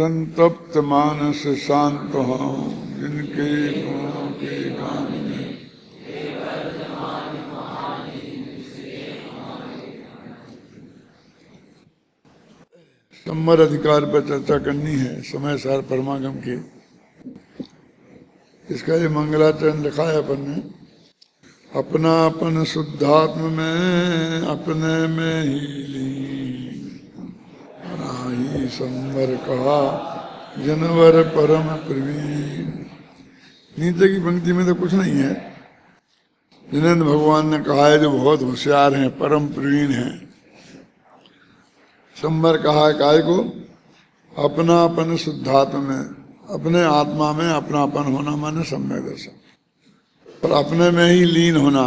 संतप्त मानस शांत हों, जिनके गुणों के गान में संवर अधिकार पर चर्चा करनी है, समय सार परमागम के। इसका ये मंगलाचरण लिखा है अपन ने। अपनापन शुद्धात्म में अपने में ही लीन, नाही संवर कहा जनवर परम प्रवीण। नीचे की पंक्ति में तो कुछ नहीं है। जिनेंद्र भगवान ने कहा है जो बहुत होशियार हैं, परम प्रवीण हैं। संवर कहा है काय को? अपनापन शुद्धात्म में, अपने आत्मा में अपनापन होना माने सम्यक दर्शन। और अपने में ही लीन होना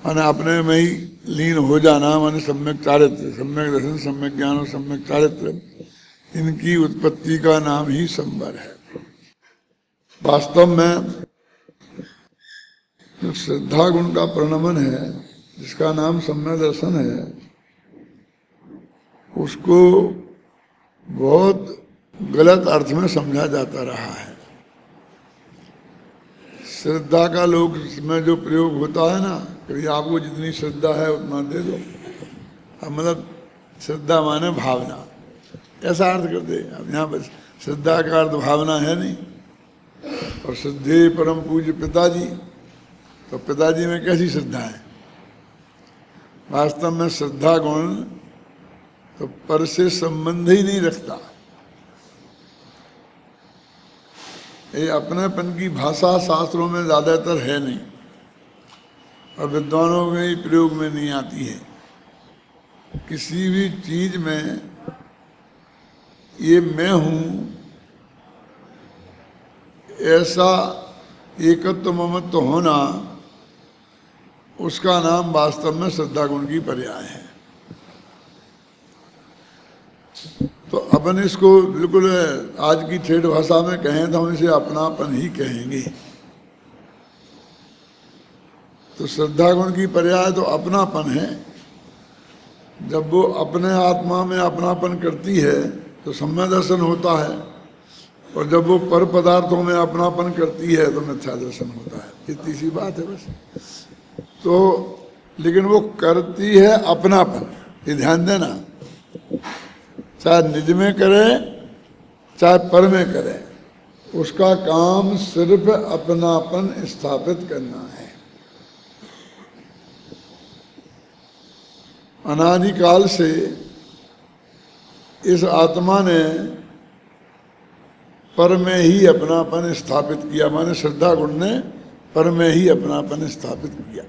माने अपने में ही लीन हो जाना माने सम्यक चारित्र। सम्यक दर्शन, सम्यक ज्ञान और सम्यक चारित्र, इनकी उत्पत्ति का नाम ही संवर है। वास्तव में जो श्रद्धा गुण का प्रणमन है, जिसका नाम सम्यक दर्शन है, उसको बहुत गलत अर्थ में समझा जाता रहा है। श्रद्धा का लोग में जो प्रयोग होता है ना, कभी आपको जितनी श्रद्धा है उतना दे दो, अब मतलब श्रद्धा माने भावना, ऐसा अर्थ कर दे। अब यहाँ पर श्रद्धा का अर्थ भावना है नहीं। और श्रद्धे परम पूज्य पिताजी, तो पिताजी में कैसी श्रद्धा है? वास्तव में श्रद्धा गुण तो पर से संबंध ही नहीं रखता। ये अपनेपन की भाषा शास्त्रों में ज्यादातर है नहीं, और विद्वानों में ही प्रयोग में नहीं आती है। किसी भी चीज में ये मैं हूं ऐसा एकत्व ममत्व होना, उसका नाम वास्तव में श्रद्धा गुण की पर्याय है। तो अपन इसको बिल्कुल आज की ठेठ भाषा में कहें तो हम इसे अपनापन ही कहेंगे। तो श्रद्धा गुण की पर्याय तो अपनापन है। जब वो अपने आत्मा में अपनापन करती है तो सम्यक दर्शन होता है, और जब वो पर पदार्थों में अपनापन करती है तो मिथ्या दर्शन होता है। इतनी सी बात है बस। तो लेकिन वो करती है अपनापन, ये ध्यान देना। चाहे निज में करे चाहे पर में करे, उसका काम सिर्फ अपनापन स्थापित करना है। अनादिकाल से इस आत्मा ने पर में ही अपनापन स्थापित किया, माने श्रद्धा गुण ने पर में ही अपनापन स्थापित किया।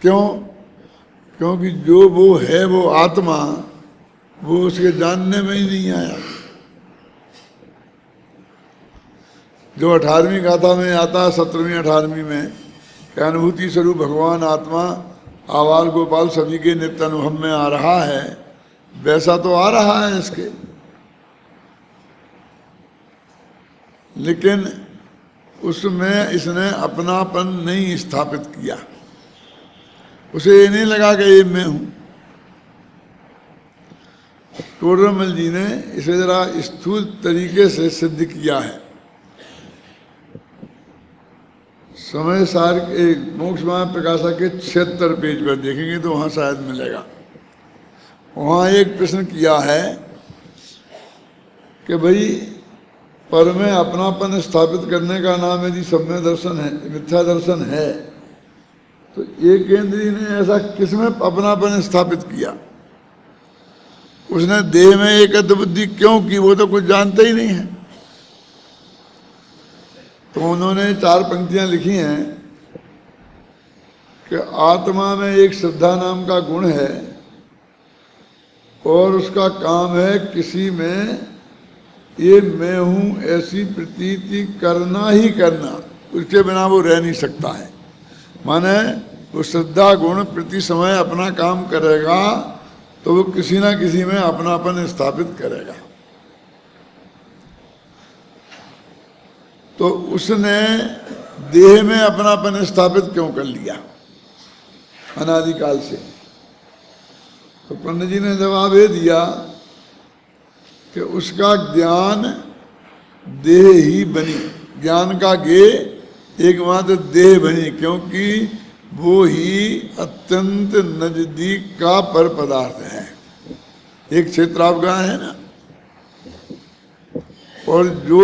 क्यों? क्योंकि जो वो है वो आत्मा, वो उसके जानने में ही नहीं आया। जो 18वीं गाथा में आता है, 17वीं 18वीं में, कि अनुभूति स्वरूप भगवान आत्मा आवाल गोपाल सभी के नित्य अनुभव में आ रहा है, वैसा तो आ रहा है इसके, लेकिन उसमें इसने अपनापन नहीं स्थापित किया। उसे ये नहीं लगा कि ये मैं हूं। टोडरमल जी ने इसे जरा स्थूल तरीके से सिद्ध किया है। समय सार के मोक्ष माया प्रकाशा के 76 पेज पर देखेंगे तो वहां शायद मिलेगा। वहां एक प्रश्न किया है कि भाई पर में अपनापन स्थापित करने का नाम यदि सम्यक दर्शन है, मिथ्या दर्शन है, तो एक केंद्रीय ने ऐसा किसमें अपनापन स्थापित किया? उसने देह में एकत्व बुद्धि क्यों की? वो तो कुछ जानते ही नहीं है। तो उन्होंने 4 पंक्तियां लिखी हैं कि आत्मा में एक श्रद्धा नाम का गुण है, और उसका काम है किसी में ये मैं हूं ऐसी प्रतीति करना ही करना, उसके बिना वो रह नहीं सकता है। माने वो श्रद्धा गुण प्रति समय अपना काम करेगा तो वो किसी ना किसी में अपनापन स्थापित करेगा। तो उसने देह में अपनापन स्थापित क्यों कर लिया अनादिकाल से? तो पंडित जी ने जवाब ये दिया कि उसका ज्ञान देह ही बनी, ज्ञान का गे एकमात्र देह बनी, क्योंकि वो ही अत्यंत नजदीक का पर पदार्थ है। एक क्षेत्र आपका है ना, और जो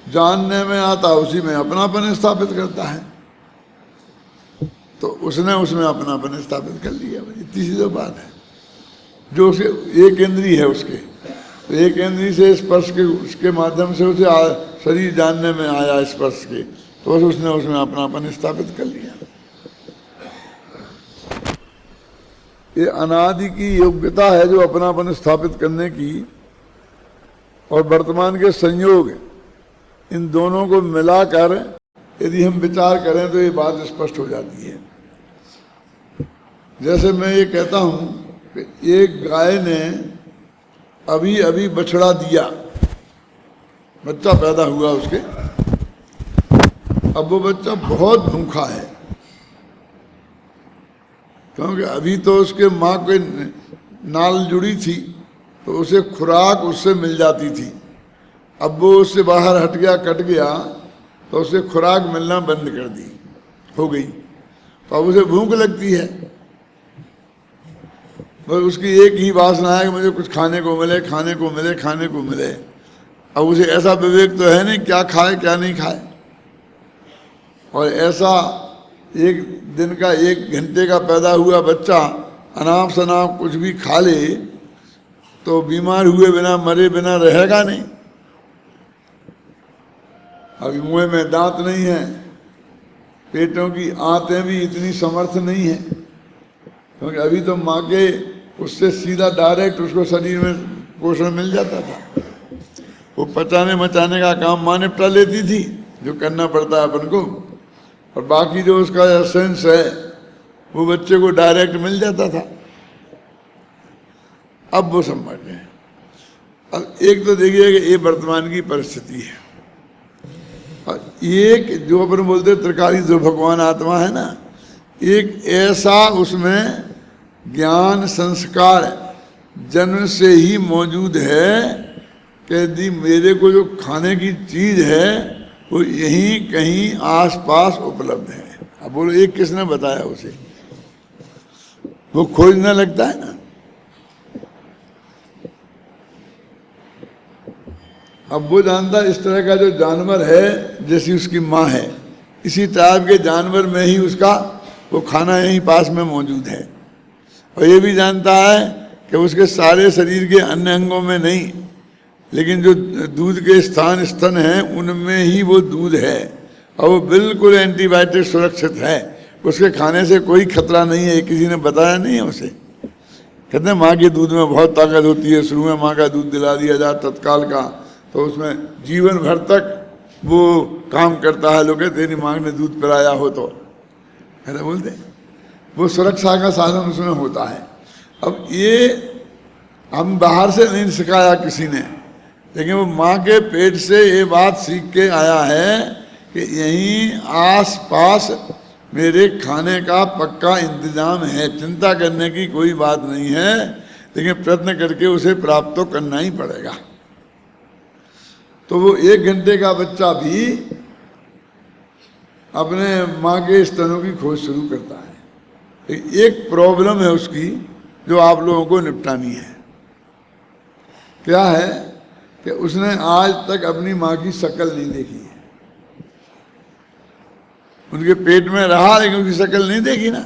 जानने में आता उसी में अपनापन स्थापित करता है, तो उसने उसमें अपनापन स्थापित कर लिया। इतनी सी तो बात है। जो उसे एक इंद्री है उसके, तो एक इंद्री से स्पर्श के उसके माध्यम से उसे शरीर जानने में आया स्पर्श के, तो उसने उसमें अपनापन स्थापित कर लिया। ये अनादि की योग्यता है जो अपनापन स्थापित करने की, और वर्तमान के संयोग, इन दोनों को मिलाकर यदि हम विचार करें तो ये बात स्पष्ट हो जाती है। जैसे मैं ये कहता हूं कि एक गाय ने अभी अभी बछड़ा दिया, बच्चा पैदा हुआ उसके, अब वो बच्चा बहुत भूखा है, क्योंकि अभी तो उसके माँ के नाल जुड़ी थी, तो उसे खुराक उससे मिल जाती थी। अब वो उससे बाहर हट गया, कट गया, तो उसे खुराक मिलना बंद कर दी, हो गई, तो अब उसे भूख लगती है। बस उसकी एक ही वासना है कि मुझे कुछ खाने को मिले, खाने को मिले, खाने को मिले। अब उसे ऐसा विवेक तो है नहीं क्या खाए क्या नहीं खाए, और ऐसा एक दिन का 1 घंटे का पैदा हुआ बच्चा अनाप शनाप कुछ भी खा ले तो बीमार हुए बिना, मरे बिना रहेगा नहीं। अभी मुंह में दांत नहीं है, पेटों की आंतें भी इतनी समर्थ नहीं है, क्योंकि अभी तो माँ के उससे सीधा डायरेक्ट उसको शरीर में पोषण मिल जाता था। वो पचाने मचाने का काम माँ निपटा लेती थी, जो करना पड़ता है अपन को, और बाकी जो उसका एसेंस है वो बच्चे को डायरेक्ट मिल जाता था। अब वो समझ गए। अब एक तो देखिए कि ये वर्तमान की परिस्थिति है, और एक जो अपन बोलते त्रिकाली जो भगवान आत्मा है ना, एक ऐसा उसमें ज्ञान संस्कार जन्म से ही मौजूद है कि यदि मेरे को जो खाने की चीज है वो यहीं कहीं आसपास उपलब्ध है। अब बोलो एक किसने बताया उसे, वो खोजने लगता है ना। अब वो जानता इस तरह का जो जानवर है जैसी उसकी माँ है, इसी टाइप के जानवर में ही उसका वो खाना यहीं पास में मौजूद है। और ये भी जानता है कि उसके सारे शरीर के अन्य अंगों में नहीं, लेकिन जो दूध के स्तन हैं उनमें ही वो दूध है, और वो बिल्कुल एंटीबायोटिक सुरक्षित है, उसके खाने से कोई खतरा नहीं है। किसी ने बताया नहीं है उसे। कहते हैं माँ के दूध में बहुत ताकत होती है, शुरू में माँ का दूध दिला दिया जाए तत्काल का, तो उसमें जीवन भर तक वो काम करता है। लोग कहते तेरी माँ ने दूध पिलाया हो तो ऐसा बोलते, वो सुरक्षा का साधन उसमें होता है। अब ये हम बाहर से नहीं सिखाया किसी ने, लेकिन वो माँ के पेट से ये बात सीख के आया है कि यहीं आस पास मेरे खाने का पक्का इंतजाम है, चिंता करने की कोई बात नहीं है, लेकिन प्रयत्न करके उसे प्राप्त तो करना ही पड़ेगा। तो वो 1 घंटे का बच्चा भी अपने माँ के स्तनों की खोज शुरू करता है। एक प्रॉब्लम है उसकी जो आप लोगों को निपटानी है। क्या है कि उसने आज तक अपनी माँ की शक्ल नहीं देखी है। उनके पेट में रहा लेकिन उसकी शक्ल नहीं देखी ना,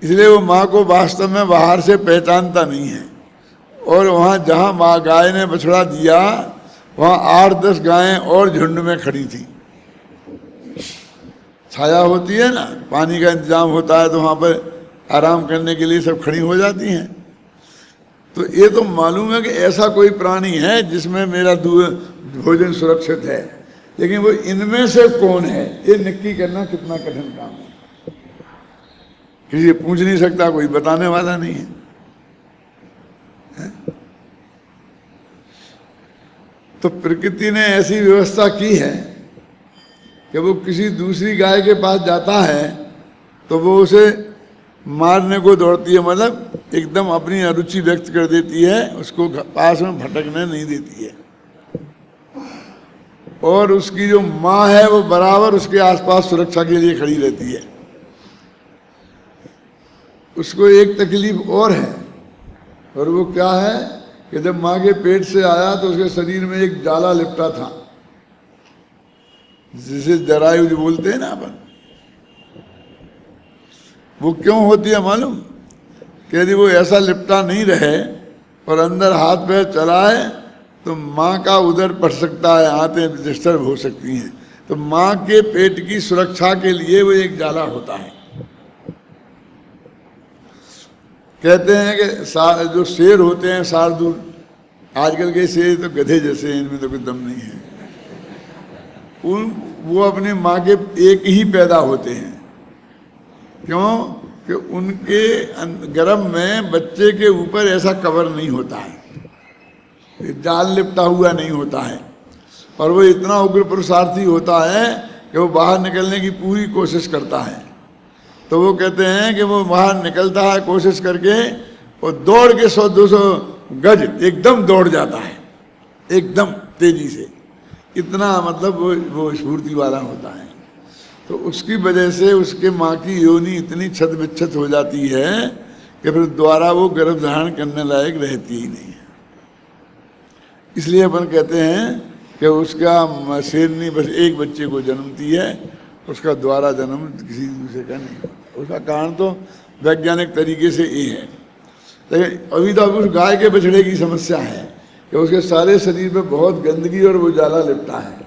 इसलिए वो माँ को वास्तव में बाहर से पहचानता नहीं है। और वहाँ जहाँ माँ गाय ने बछड़ा दिया वहाँ 8-10 गायें और झुंड में खड़ी थी। छाया होती है ना, पानी का इंतजाम होता है, तो वहाँ पर आराम करने के लिए सब खड़ी हो जाती हैं। तो ये तो मालूम है कि ऐसा कोई प्राणी है जिसमें मेरा भोजन सुरक्षित है, लेकिन वो इनमें से कौन है ये नक्की करना कितना कठिन काम है। किसी पूछ नहीं सकता, कोई बताने वाला नहीं है। तो प्रकृति ने ऐसी व्यवस्था की है कि वो किसी दूसरी गाय के पास जाता है तो वो उसे मारने को दौड़ती है, मतलब एकदम अपनी अरुचि व्यक्त कर देती है, उसको पास में भटकने नहीं देती है। और उसकी जो माँ है वो बराबर उसके आसपास सुरक्षा के लिए खड़ी रहती है। उसको एक तकलीफ और है, और वो क्या है कि जब माँ के पेट से आया तो उसके शरीर में एक जाला लिपटा था, जिसे जरायु बोलते हैं ना अपन। वो क्यों होती है मालूम? कि यदि वो ऐसा लिपटा नहीं रहे और अंदर हाथ पैर चलाए तो माँ का उदर पड़ सकता है, आंतें डिस्टर्ब हो सकती हैं। तो माँ के पेट की सुरक्षा के लिए वो एक जाला होता है। कहते हैं कि जो शेर होते हैं शार्दूल, आजकल के शेर तो गधे जैसे हैं, इनमें तो कोई दम नहीं है। वो अपनी माँ के एक ही पैदा होते हैं। क्यों? कि उनके गर्भ में बच्चे के ऊपर ऐसा कवर नहीं होता है, जाल लिपटा हुआ नहीं होता है, और वो इतना उग्र पुरुषार्थी होता है कि वो बाहर निकलने की पूरी कोशिश करता है। तो वो कहते हैं कि वो बाहर निकलता है कोशिश करके, और दौड़ के 100-200 गज एकदम दौड़ जाता है, एकदम तेजी से। इतना मतलब वो स्फूर्ति वाला होता है। तो उसकी वजह से उसके माँ की योनि इतनी छत विच्छत हो जाती है कि फिर दोबारा वो गर्भ धारण करने लायक रहती ही नहीं है। इसलिए अपन कहते हैं कि उसका शेरनी बस एक बच्चे को जन्मती है, उसका दोबारा जन्म किसी दूसरे का नहीं होता। उसका कारण तो वैज्ञानिक तरीके से ये है। लेकिन अभी तो उस गाय के बछड़े की समस्या है कि उसके सारे शरीर पे बहुत गंदगी और वो जाला लिपटा है।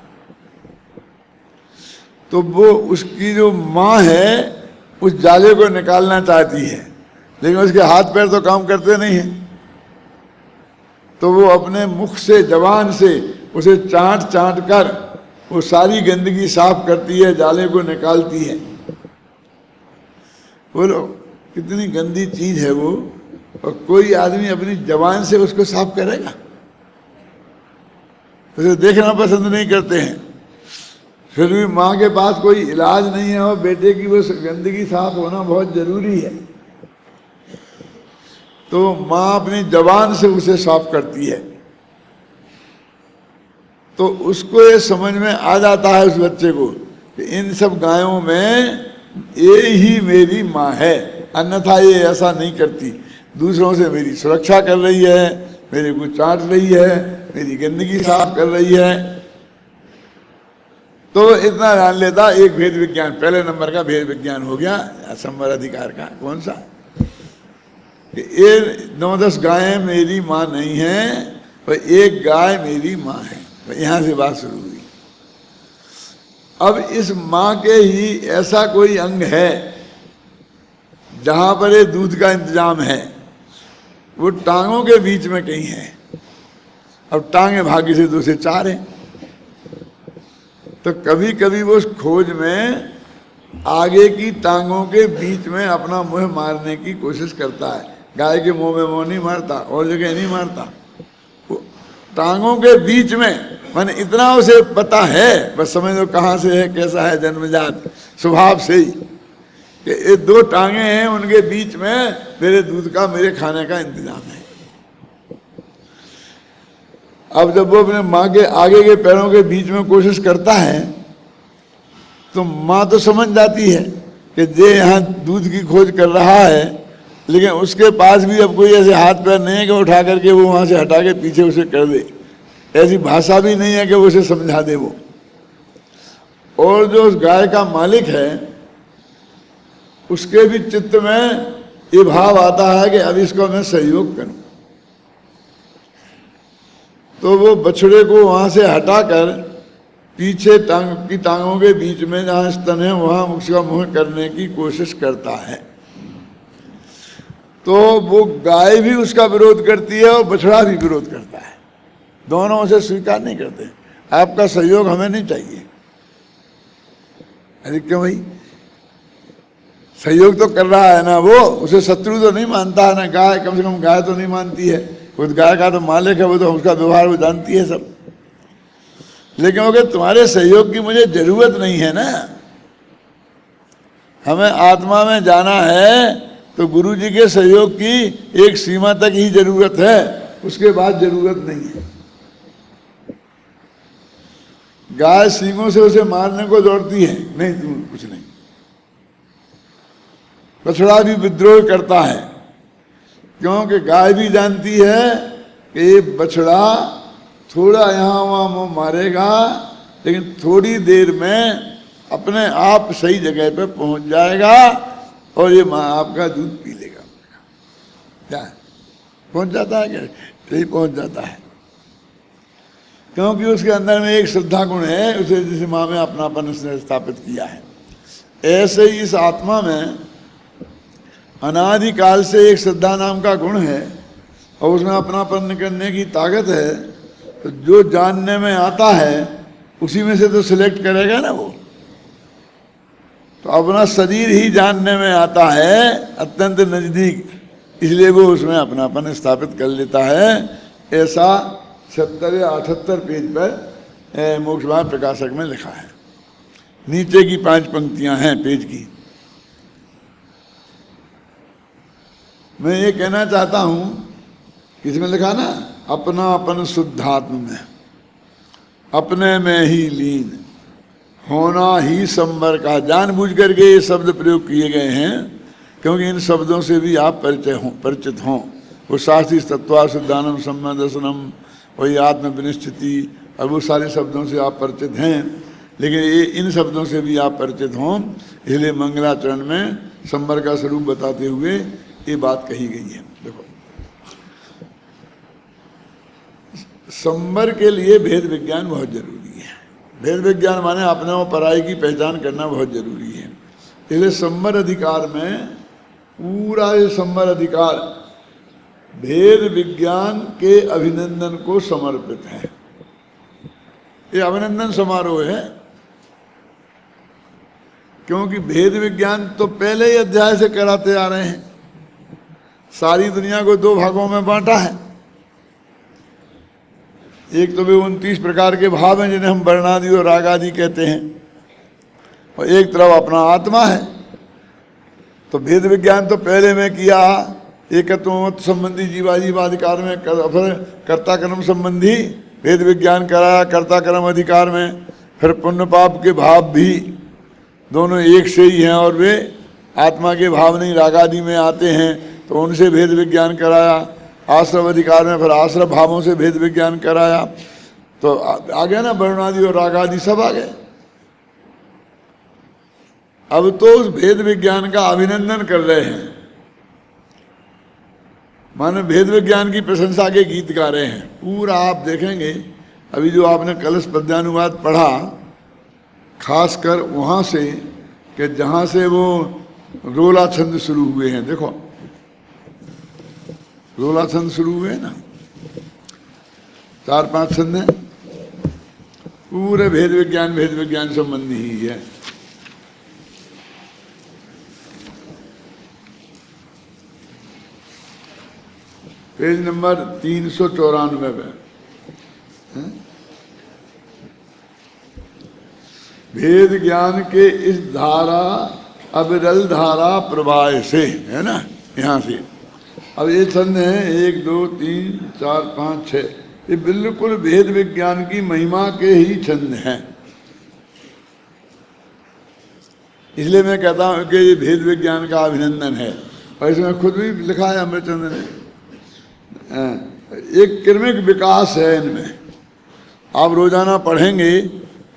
तो वो उसकी जो माँ है उस जाले को निकालना चाहती है, लेकिन उसके हाथ पैर तो काम करते नहीं हैं। तो वो अपने मुख से, जबान से उसे चाट चाट कर वो सारी गंदगी साफ करती है, जाले को निकालती है। बोलो कितनी गंदी चीज है वो, और कोई आदमी अपनी जबान से उसको साफ करेगा? उसे देखना पसंद नहीं करते हैं। फिर भी माँ के पास कोई इलाज नहीं है और बेटे की वो गंदगी साफ होना बहुत जरूरी है, तो माँ अपनी जबान से उसे साफ करती है। तो उसको ये समझ में आ जाता है उस बच्चे को कि इन सब गायों में ये ही मेरी माँ है, अन्यथा ये ऐसा नहीं करती। दूसरों से मेरी सुरक्षा कर रही है, मेरे को चाट रही है, मेरी गंदगी साफ कर रही है। तो इतना जान लेता एक भेद विज्ञान, पहले नंबर का भेद विज्ञान हो गया असंवर अधिकार का। कौन सा? कि ये 9-10 गायें मेरी माँ नहीं है और एक गाय मेरी माँ है। यहाँ से बात शुरू हुई। अब इस माँ के ही ऐसा कोई अंग है जहाँ पर ये दूध का इंतजाम है, वो टांगों के बीच में कहीं है। अब टांगे भाग्य से 2 से 4 हैं, तो कभी कभी वो उस खोज में आगे की टांगों के बीच में अपना मुंह मारने की कोशिश करता है। गाय के मुंह में मुंह नहीं मारता, और जगह नहीं मारता, वो टांगों के बीच में। माने इतना उसे पता है, बस समझ लो कहाँ से है, कैसा है, जन्मजात स्वभाव से ही, कि ये 2 टांगे हैं, उनके बीच में मेरे दूध का, मेरे खाने का इंतजाम है। अब जब वो अपने माँ के आगे के पैरों के बीच में कोशिश करता है, तो माँ तो समझ जाती है कि ये यहाँ दूध की खोज कर रहा है, लेकिन उसके पास भी अब कोई ऐसे हाथ पैर नहीं है कि उठा करके वो वहाँ से हटा के पीछे उसे कर दे। ऐसी भाषा भी नहीं है कि वो उसे समझा दे वो। और जो उस गाय का मालिक है उसके भी चित्त में ये भाव आता है कि अब इसको मैं सहयोग करूं। तो वो बछड़े को वहां से हटाकर पीछे टांगों के बीच में जहां स्तन है वहां उसका मुंह करने की कोशिश करता है। तो वो गाय भी उसका विरोध करती है और बछड़ा भी विरोध करता है। दोनों उसे स्वीकार नहीं करते। आपका सहयोग हमें नहीं चाहिए। अरे क्यों भाई? सहयोग तो कर रहा है ना वो, उसे शत्रु तो नहीं मानता है ना। गाय कम से कम गाय तो नहीं मानती है, उस गाय का तो मालिक है, वो तो उसका व्यवहार वो जानती है सब। लेकिन वो कहते तुम्हारे सहयोग की मुझे जरूरत नहीं है ना, हमें आत्मा में जाना है तो गुरु जी के सहयोग की एक सीमा तक ही जरूरत है, उसके बाद जरूरत नहीं है। गाय सींगों से उसे मारने को दौड़ती है, नहीं तुम कुछ नहीं। बछड़ा भी विद्रोह करता है, क्योंकि गाय भी जानती है कि ये बछड़ा थोड़ा यहाँ वहाँ मुँह मारेगा, लेकिन थोड़ी देर में अपने आप सही जगह पे पहुंच जाएगा और ये माँ आपका दूध पी लेगा। क्या पहुंच जाता है? क्या सही पहुंच जाता है, क्योंकि उसके अंदर में एक श्रद्धा गुण है, उसे जिसे माँ में अपनापन उसने स्थापित किया है। ऐसे ही इस आत्मा में अनादिकाल से एक श्रद्धा नाम का गुण है और उसमें अपनापन करने की ताकत है। तो जो जानने में आता है उसी में से तो सिलेक्ट करेगा ना वो। तो अपना शरीर ही जानने में आता है अत्यंत नजदीक, इसलिए वो उसमें अपनापन स्थापित कर लेता है। ऐसा 76 या 78 पेज पर मोक्ष भाव प्रकाशक में लिखा है। नीचे की 5 पंक्तियां हैं पेज की। मैं ये कहना चाहता हूं, इसमें लिखा ना, अपनापन शुद्धात्म में, अपने में ही लीन होना ही संवर का। जानबूझ करके ये शब्द प्रयोग किए गए हैं, क्योंकि इन शब्दों से भी आप परिचित हों। वो शास्त्री तत्वा सिद्धानम सम्य दर्शनम, वही आत्म विनिश्चिति, और वो सारे शब्दों से आप परिचित हैं, लेकिन ये इन शब्दों से भी आप परिचित हों, इसलिए मंगलाचरण में संवर का स्वरूप बताते हुए ये बात कही गई है। देखो, संवर के लिए भेद विज्ञान बहुत जरूरी है। भेद विज्ञान माने अपने और पराई की पहचान करना बहुत जरूरी है। इसलिए संवर अधिकार में पूरा ये संवर अधिकार भेद विज्ञान के अभिनंदन को समर्पित है। ये अभिनंदन समारोह है, क्योंकि भेद विज्ञान तो पहले ही अध्याय से कराते आ रहे हैं। सारी दुनिया को 2 भागों में बांटा है। एक तो वे 29 प्रकार के भाव हैं जिन्हें हम वर्णादि और रागादि कहते हैं, और एक तरफ अपना आत्मा है। तो भेद विज्ञान तो पहले में किया, एकत्व संबंधी जीवाधिकार में, फिर कर्ता कर्म संबंधी भेद विज्ञान कराया कर्ता कर्म अधिकार में। फिर पुण्य पाप के भाव भी दोनों एक से ही हैं, और वे आत्मा के भाव नहीं रागादि में आते हैं, तो उनसे भेद विज्ञान कराया। आश्रम अधिकार में फिर आश्रम भावों से भेद विज्ञान कराया। तो आ गया ना, वर्णादि और रागादि सब आ गए। अब तो उस भेद विज्ञान का अभिनंदन कर रहे हैं, माने भेद विज्ञान की प्रशंसा के गीत गा रहे हैं। पूरा आप देखेंगे, अभी जो आपने कलश पद्यानुवाद पढ़ा, खासकर वहाँ से कि जहाँ से वो रोला छंद शुरू हुए हैं। देखो, रोला छंद शुरू हुए ना, 4-5 छंद हैं, पूरे भेद विज्ञान संबंधी ही है। पेज नंबर 394 पे भेद ज्ञान के इस धारा अविरल धारा प्रवाह से, है ना, यहाँ से। अब ये छंद है 1 2 3 4 5 6, ये बिल्कुल भेद विज्ञान की महिमा के ही छंद हैं। इसलिए मैं कहता हूँ कि ये भेद विज्ञान का अभिनंदन है। और इसमें खुद भी लिखा है अमृतचंद्र ने, एक क्रमिक विकास है इनमें। आप रोजाना पढ़ेंगे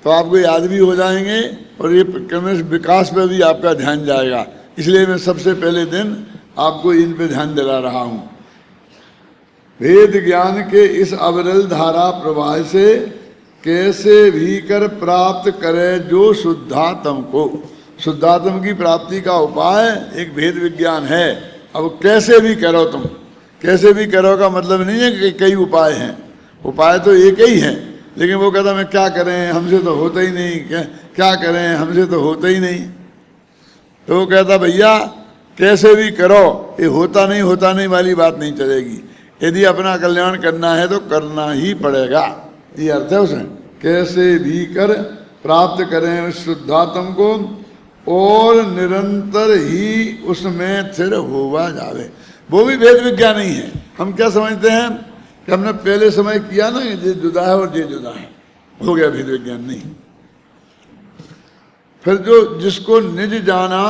तो आपको याद भी हो जाएंगे, और ये क्रमिक विकास पे भी आपका ध्यान जाएगा। इसलिए मैं सबसे पहले दिन आपको इन पे ध्यान दिला रहा हूँ। भेद ज्ञान के इस अविरल धारा प्रवाह से कैसे भी कर प्राप्त करे जो शुद्धात्म को। शुद्धात्म की प्राप्ति का उपाय एक भेद विज्ञान है। अब कैसे भी करो तुम, कैसे भी करो का मतलब नहीं है कि कई उपाय हैं, उपाय तो एक ही है। लेकिन वो कहता मैं क्या करें, हमसे तो होता ही नहीं, क्या करें, हमसे तो होता ही नहीं। तो वो कहता भैया कैसे भी करो, ये होता नहीं वाली बात नहीं चलेगी। यदि अपना कल्याण करना है तो करना ही पड़ेगा, ये अर्थ है उसमें। कैसे भी कर प्राप्त करें शुद्धात्म को, और निरंतर ही उसमें स्थिर होवा जावे। वो भी भेद विज्ञान ही है। हम क्या समझते हैं कि हमने पहले समय किया ना, ये जुदा है और ये जुदा है, हो गया भेद विज्ञान, नहीं। फिर जो जिसको निज जाना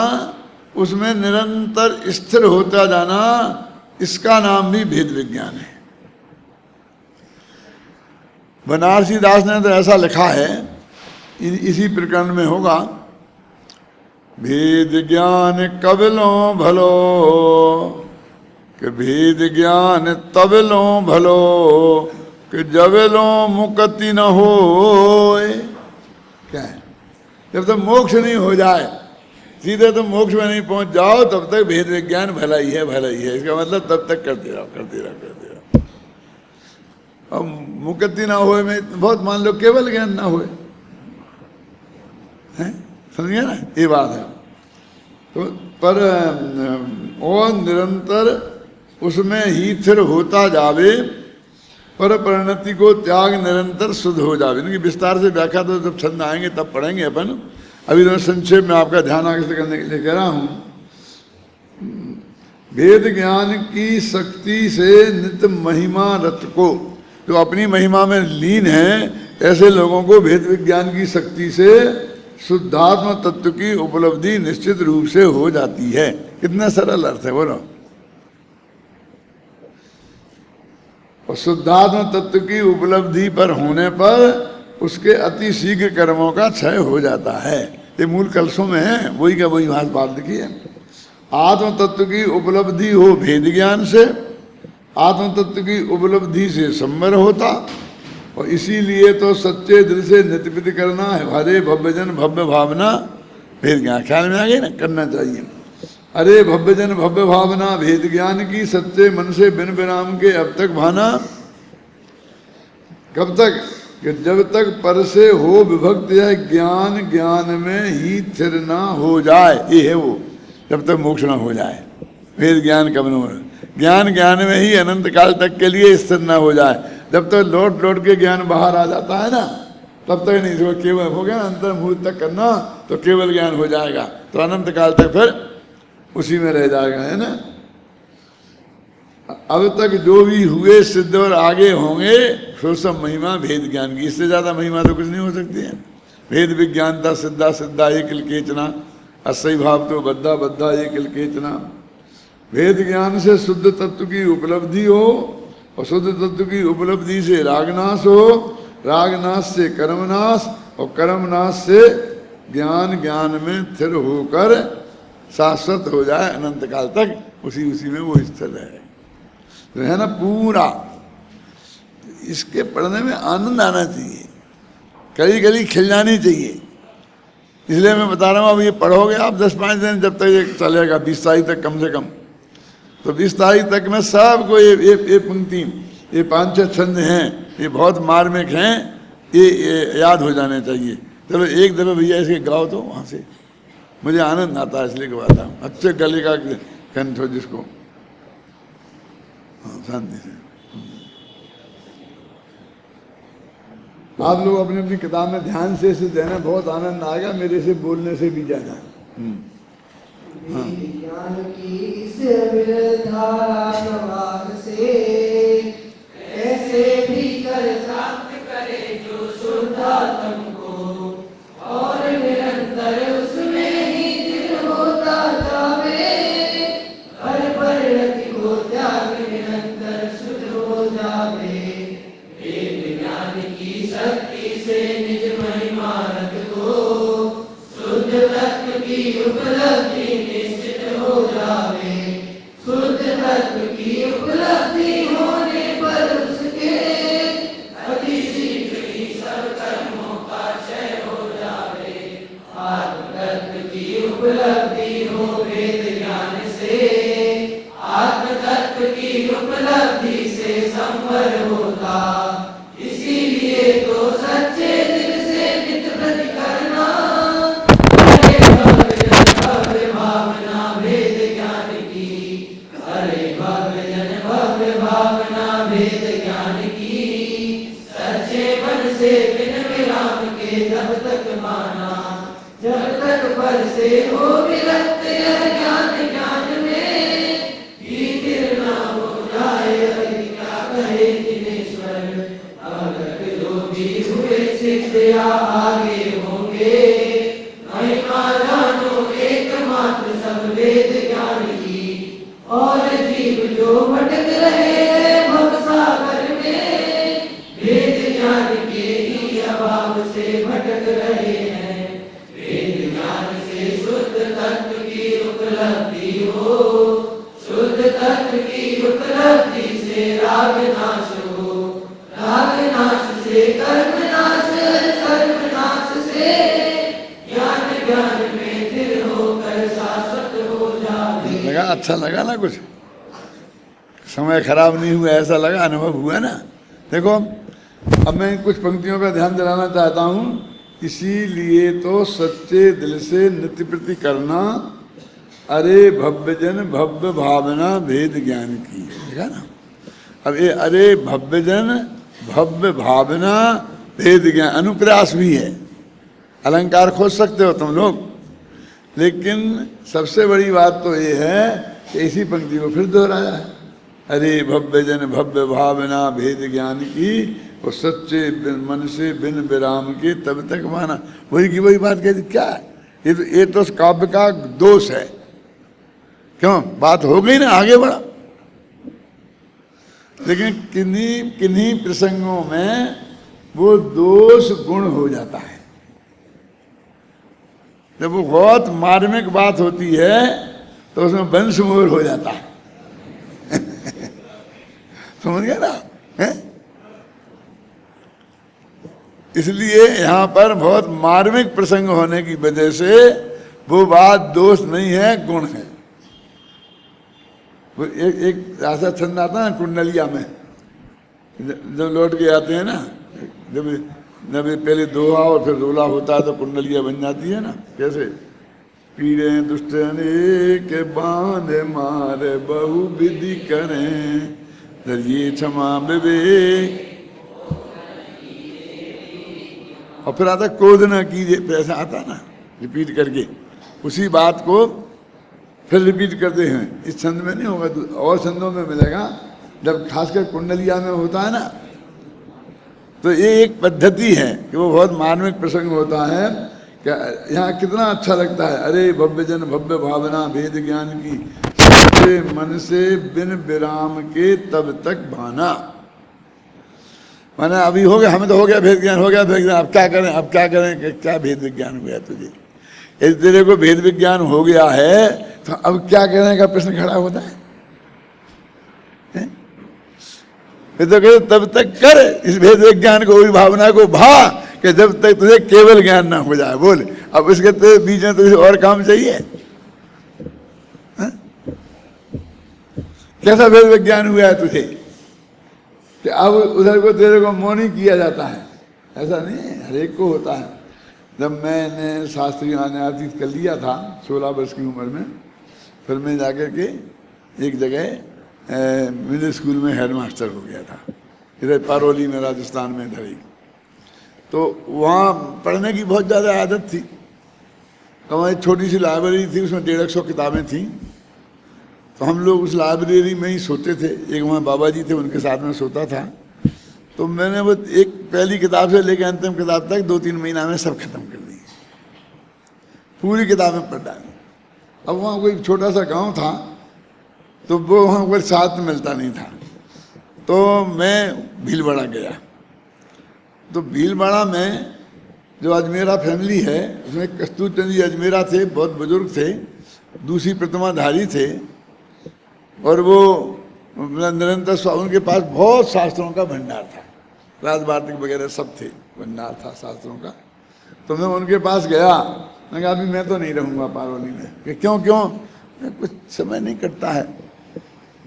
उसमें निरंतर स्थिर होता जाना, इसका नाम भी भेद विज्ञान है। बनारसी दास ने तो ऐसा लिखा है, इसी प्रकरण में होगा, भेद ज्ञान कबिलो भलो कि भेद ज्ञान तबिलो भलो कि जबलो मुक्ति न हो। क्या है, जब तक मोक्ष नहीं हो जाए, सीधे तो मोक्ष में नहीं पहुंच जाओ, तब तक भेद विज्ञान भला ही है, भला ही है। इसका मतलब तब तक करते रहो, करते रहो, करते रहो। अब मुक्ति ना होए में बहुत मान लो केवल ज्ञान ना होए, हैं, समझिए ना, ये बात है। तो पर और निरंतर उसमें ही स्थिर होता जावे, पर परिणति को त्याग निरंतर शुद्ध हो जावे। इनकी विस्तार से व्याख्या तो जब छंद आएंगे तब पढ़ेंगे अपन। अभी तो संक्षेप में आपका ध्यान आकर्षित करने के लिए कह रहा हूं। वेद ज्ञान की शक्ति से नित्य महिमा रत को, जो अपनी महिमा में लीन है, ऐसे लोगों को भेद विज्ञान की शक्ति से शुद्धात्म तत्व की उपलब्धि निश्चित रूप से हो जाती है। कितना सरल अर्थ है, बोलो। और शुद्धात्म तत्व की उपलब्धि पर होने पर उसके अति शीघ्र कर्मों का क्षय हो जाता है। ये मूल कलशों में है, वही का वही बात लिखी है। आत्म तत्व की उपलब्धि हो भेद ज्ञान से, आत्म तत्व की उपलब्धि से संवर होता, और इसीलिए तो सच्चे दिल से नित्य करना है। हरे भव्यजन भव्य भावना भेद ज्ञान, ख्याल में आ गई ना, करना चाहिए। अरे भव्यजन भव्य भावना भेद ज्ञान की सच्चे मन से बिन विराम के अब तक भाना। कब तक? कि जब तक पर से हो विभक्त यह ज्ञान ज्ञान में ही स्थिर ना हो जाए। ये है वो, जब तक मोक्ष ना हो जाए। भेद ज्ञान कब न हो, ज्ञान ज्ञान में ही अनंत काल तक के लिए स्थिर ना हो जाए। जब तक लौट लौट के ज्ञान बाहर आ जाता है ना, तब तक नहीं। जो केवल हो गया अंतर्मुहूर्त तक करना, तो केवल ज्ञान हो जाएगा, तो अनंत काल तक फिर उसी में रह जाएगा, है ना। अब तक जो भी हुए सिद्ध और आगे होंगे, सो सब महिमा भेद ज्ञान की। इससे ज्यादा महिमा तो कुछ नहीं हो सकती है। भेद विज्ञानता सिद्धा सिद्धा एक केचना, असही भाव तो बद्धा बद्धा एक केचना। भेद ज्ञान से शुद्ध तत्व की उपलब्धि हो, और शुद्ध तत्व की उपलब्धि से रागनाश हो, रागनाश से कर्मनाश, और कर्मनाश से ज्ञान ज्ञान में स्थिर होकर शाश्वत हो जाए अनंत काल तक, उसी में वो स्थिर है। तो है ना पूरा। इसके पढ़ने में आनंद आना चाहिए, कली कली खिल जानी चाहिए। इसलिए मैं बता रहा हूँ, अब ये पढ़ोगे आप 10-5 दिन, जब तक ये चलेगा 20 तारीख तक कम से कम, तो 20 तारीख तक में सबको ये पंक्ति, ये 5-6 छंद हैं, ये बहुत मार्मिक हैं, ये याद हो जाने चाहिए। चलो एक दफे भैया इसके गाओ तो वहाँ से, मुझे आनंद आता है इसलिए गवाता हूँ। अच्छे गले का कंठ हो जिसको, हाँ शांति से। आप लोग अपनी अपनी किताब में ध्यान से इसे देना, बहुत आनंद आएगा, मेरे से बोलने से भी ज्यादा। ज्ञान की इस अविरल धारा से ऐसे भी कर प्राप्त करे जो शुद्धात्म को, और निरंतर उसमें ही स्थिर होता जावे, हर परिणति को त्याग निरंतर शुद्ध हो जावे। वेद ज्ञान की शक्ति से निज महिमा रत को, शुद्ध तत्व की उपलब्धि निश्चित हो जावे। शुद्ध तत्व की उपलब्धि होने पर उसके अति शीघ्र ही सब कर्मों का क्षय हो जावे। आत्म तत्व की उपलब्धि हो वेद ज्ञान से, आत्म तत्व की उपलब्धि से संवर होता। इसीलिए तो सच्चे दिल से नित्य प्रति करना, भव्य भावना भेद ज्ञान की। अरे भव्य जन भव्य भावना भेद ज्ञान की। सच्चे मन से बिन विराम के तब तक माना, जब तक पर से हो विरक्त यह ज्ञान ज्ञान में ही स्थिर ना हो जाए। क्या कहे जिनेश्वर, अब तक जो भी हुए सिद्ध या आगे होंगे। महिमा जानो एकमात्र सब वेद ज्ञान की, और जीव जो भटक रहे हैं भव सागर में, वेद ज्ञान के ही अभाव से भटक रहे हैं। वेद ज्ञान से शुद्ध तत्व की उपलब्धि हो, शुद्ध तत्व की उपलब्धि से राग नाश हो, राग नाश से कर्म नाश, कर्म नाश से ज्ञान, ज्ञान में स्थिर होकर शाश्वत हो जाए। लगा? अच्छा लगा ना? कुछ समय खराब नहीं हुआ, ऐसा लगा, अनुभव हुआ ना? देखो अब मैं कुछ पंक्तियों का ध्यान दिलाना चाहता हूँ। इसीलिए तो सच्चे दिल से नित्य प्रति करना, अरे भव्य जन भव्य भावना भेद ज्ञान की। देखा ना? अब ये अरे भव्य जन भव्य भावना भेद ज्ञान अनुप्रास भी है। अलंकार खोज सकते हो तुम लोग, लेकिन सबसे बड़ी बात तो ये है कि इसी पंक्ति को फिर दोहराया है। अरे भव्य जन भव्य भावना भेद ज्ञान की, वो सच्चे मन से बिन विराम के तब तक माना। वही की वही बात कहती। क्या ये तो काव्य का दोष है। क्यों? बात हो गई ना, आगे बढ़ा। लेकिन किन्हीं किन्हीं प्रसंगों में वो दोष गुण हो जाता है। जब वो बहुत मार्मिक बात होती है तो उसमें वंश मोर हो जाता है। समझ गया ना? है? इसलिए यहाँ पर बहुत मार्मिक प्रसंग होने की वजह से वो बात दोष नहीं है, गुण है। वो एक ऐसा छंद आता है कुंडलिया में, जब लौट के आते हैं ना, जब पहले दोहा और फिर रोला होता है तो कुंडलिया बन जाती है ना। कैसे? पीड़े दुष्ट के बांधे मारे बहु विधि करें, ये क्षमा विवेक, और फिर आता क्रोध न कीजिए। ऐसा आता ना, रिपीट करके उसी बात को फिर रिपीट करते हैं। इस छंद में नहीं होगा, और छंदों में मिलेगा। जब खासकर कुंडलिया में होता है ना, तो ये एक पद्धति है कि वो बहुत मार्मिक प्रसंग होता है। क्या यहाँ कितना अच्छा लगता है। अरे भव्य जन भव्य भावना भेद ज्ञान की, सच्चे मन से बिन विराम के तब तक भाना। माना अभी हो गया, हमें तो हो गया भेद ज्ञान, हो गया भेद ज्ञान, अब क्या करें, अब क्या करें कि क्या भेद विज्ञान हुआ तुझे। इस तेरे को भेद विज्ञान हो गया है तो अब क्या करने का प्रश्न खड़ा होता है। फिर तो कहते तब तक कर इस भेद विज्ञान को, इस भावना को भा, कि जब तक तुझे केवल ज्ञान ना हो जाए। बोल, अब इसके तो बीच में तुझे और काम चाहिए। कैसा भेद विज्ञान हुआ है तुझे कि अब उधर को तेरे को मौनी किया जाता है? ऐसा नहीं है, हर एक को होता है। जब मैंने शास्त्रीय न्यायाधीश कर लिया था 16 वर्ष की उम्र में, फिर मैं जाकर के एक जगह मिडिल स्कूल में हेडमास्टर हो गया था, इधर पारोली में, राजस्थान में इधर ही। तो वहाँ पढ़ने की बहुत ज़्यादा आदत थी। तो हमारी छोटी सी लाइब्रेरी थी, उसमें 150 किताबें थीं। तो हम लोग उस लाइब्रेरी में ही सोते थे। एक वहाँ बाबा जी थे, उनके साथ में सोता था। तो मैंने वो एक पहली किताब से लेकर अंतिम किताब तक 2-3 महीना में सब खत्म कर दी, पूरी किताबें पढ़ डाली। अब वहाँ कोई छोटा सा गांव था, तो वो वहाँ कोई साथ मिलता नहीं था। तो मैं भीलवाड़ा गया। तो भीलवाड़ा में जो अजमेरा फैमिली है, उसमें कस्तूर चंद जी अजमेरा थे, बहुत बुजुर्ग थे, दूसरी प्रतिमाधारी थे, और वो निरंतर उनके पास बहुत शास्त्रों का भंडार था, राजवार्तिक वगैरह सब थे, भंडार था शास्त्रों का। तो मैं उनके पास गया, मैं कहा अभी मैं तो नहीं रहूँगा पारोली में। कि क्यों? कुछ समय नहीं कटता है,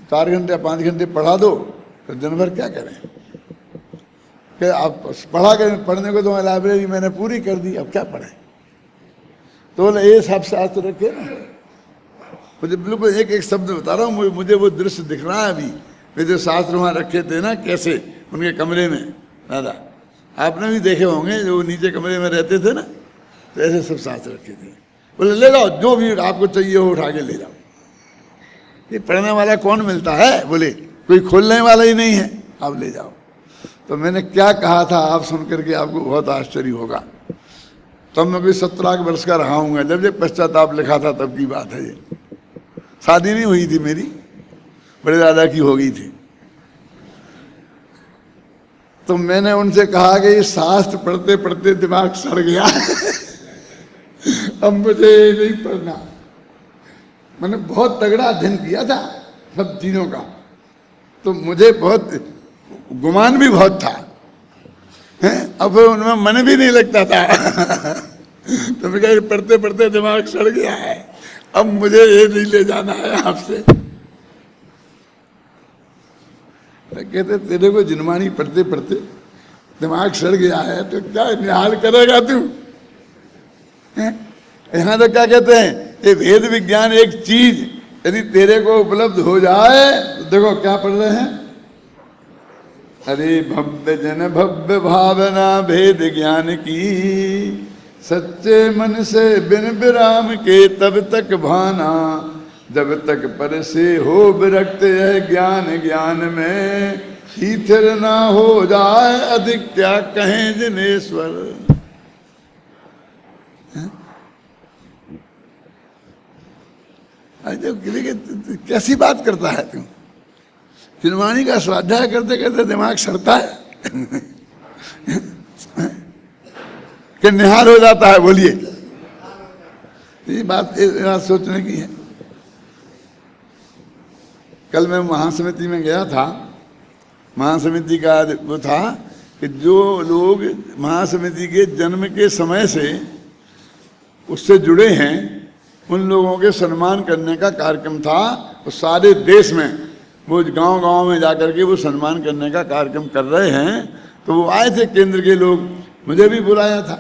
4 घंटे 5 घंटे पढ़ा दो तो दिन भर क्या करें। कि आप पढ़ा करें, पढ़ने को तो लाइब्रेरी मैंने पूरी कर दी, अब क्या पढ़ें। तो ये सब शास्त्र रखे ना, मुझे बिल्कुल एक एक शब्द बता रहा हूँ। मुझे वो दृश्य दिख रहा है अभी, वे जो शास्त्र वहाँ रखे थे ना, कैसे उनके कमरे में, दादा आपने भी देखे होंगे, जो नीचे कमरे में रहते थे ना, तो ऐसे सब शास्त्र रखे थे। बोले ले जाओ, जो भी आपको चाहिए हो उठा के ले जाओ। ये पढ़ने वाला कौन मिलता है? बोले कोई खोलने वाला ही नहीं है, आप ले जाओ। तो मैंने क्या कहा था आप सुन करके आपको बहुत आश्चर्य होगा। तब मैं कोई 17 वर्ष का रहा हूँ, जब ये पश्चाताप लिखा था तब की बात है। ये शादी नहीं हुई थी मेरी, बड़े दादा की हो गई थी। तो मैंने उनसे कहा कि ये शास्त्र पढ़ते पढ़ते दिमाग सड़ गया अब मुझे नहीं पढ़ना। मैंने बहुत तगड़ा अध्ययन किया था सब चीजों का, तो मुझे बहुत गुमान भी बहुत था, हैं? अब फिर उनमें मन भी नहीं लगता था तो मैं कहा पढ़ते पढ़ते दिमाग सड़ गया है, अब मुझे ये नहीं ले जाना है आपसे। कहते तेरे को जिनवाणी पढ़ते पढ़ते दिमाग सड़ गया है तो क्या निहाल करेगा तू? यहाँ तो क्या कहते हैं, ये वेद विज्ञान एक चीज यदि तेरे को उपलब्ध हो जाए तो देखो क्या पढ़ रहे हैं, अरे भव्य जन भव्य भावना भेद ज्ञान की, सच्चे मन से बिन विराम के तब तक भाना, जब तक पर से हो विरक्त यह ज्ञान ज्ञान में, शीथिर ना हो जाए अधिक क्या कहें जिनेश्वर। कैसी बात करता है तू? जिनवाणी का स्वाध्याय करते करते दिमाग सड़ता है कि निहार हो जाता है। बोलिए, ये बात सोचने की है। कल मैं महासमिति में गया था, महासमिति का वो था कि जो लोग महासमिति के जन्म के समय से उससे जुड़े हैं उन लोगों के सम्मान करने का कार्यक्रम था। और सारे देश में वो गांव-गांव में जाकर के वो सम्मान करने का कार्यक्रम कर रहे हैं। तो वो आए थे केंद्र के लोग, मुझे भी बुलाया था।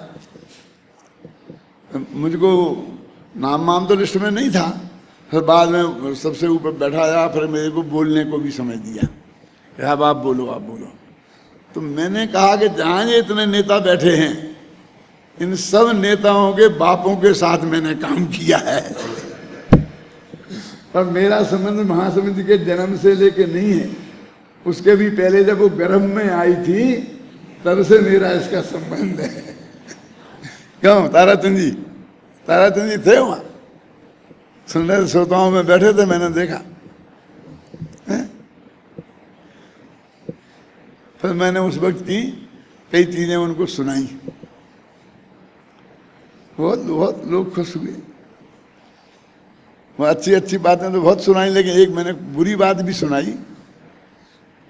मुझको नाम तो लिस्ट में नहीं था, फिर बाद में सबसे ऊपर बैठाया, फिर मेरे को बोलने को भी समझ दिया कि अब आप बोलो, आप बोलो। तो मैंने कहा कि जहाँ ये इतने नेता बैठे हैं, इन सब नेताओं के बापों के साथ मैंने काम किया है पर मेरा संबंध महासमिति के जन्म से लेके नहीं है, उसके भी पहले जब वो गर्भ में आई थी तब से मेरा इसका संबंध है। क्यों? ताराचंद जी थे वहाँ, सुनने श्रोताओं में बैठे थे, मैंने देखा है? फिर मैंने उस वक्त की कई चीजें उनको सुनाई, बहुत लोग खुश हुए। वो अच्छी बातें तो बहुत सुनाई, लेकिन एक मैंने बुरी बात भी सुनाई।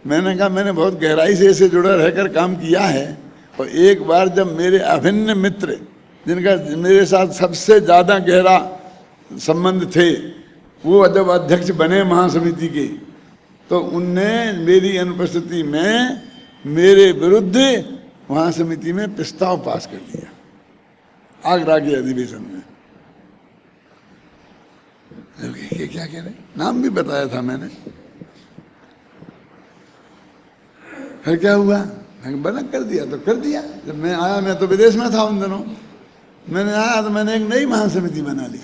मैंने कहा मैंने बहुत गहराई से ऐसे जुड़ा रहकर काम किया है, और एक बार जब मेरे अभिन्न मित्र जिनका मेरे साथ सबसे ज़्यादा गहरा संबंध थे, वो जब अध्यक्ष बने महासमिति के, तो उनने मेरी अनुपस्थिति में मेरे विरुद्ध महासमिति में प्रस्ताव पास कर दिया, आगरा के अधिवेशन में। ये क्या कह रहे, नाम भी बताया था मैंने। फिर क्या हुआ, मैंने बना कर दिया तो कर दिया। जब मैं आया, मैं तो विदेश में था उन दिनों, मैंने आया तो मैंने एक नई महासमिति बना ली